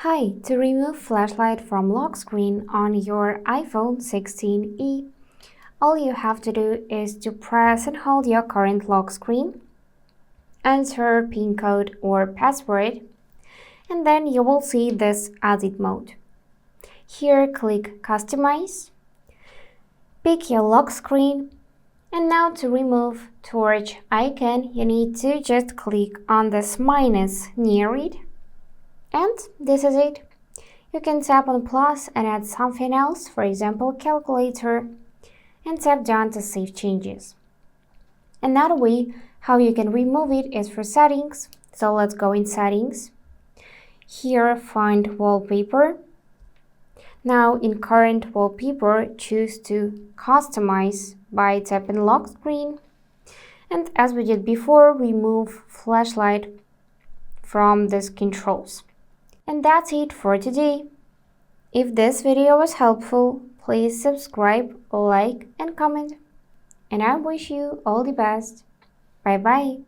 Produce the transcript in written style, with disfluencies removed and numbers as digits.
Hi, to remove flashlight from lock screen on your iPhone 16e, all you have to do is to press and hold your current lock screen, enter PIN code or password, and then you will see this edit mode. Here click Customize, pick your lock screen, and now to remove torch icon you need to just click on this minus near it. And this is it. You can tap on plus and add something else, for example calculator, and tap down to save changes. Another way how you can remove it is for settings. So let's go in settings. Here find wallpaper. Now in current wallpaper choose to customize by tapping lock screen. And as we did before, remove flashlight from these controls. And that's it for today. If this video was helpful, please subscribe, like, and comment. And I wish you all the best. Bye bye.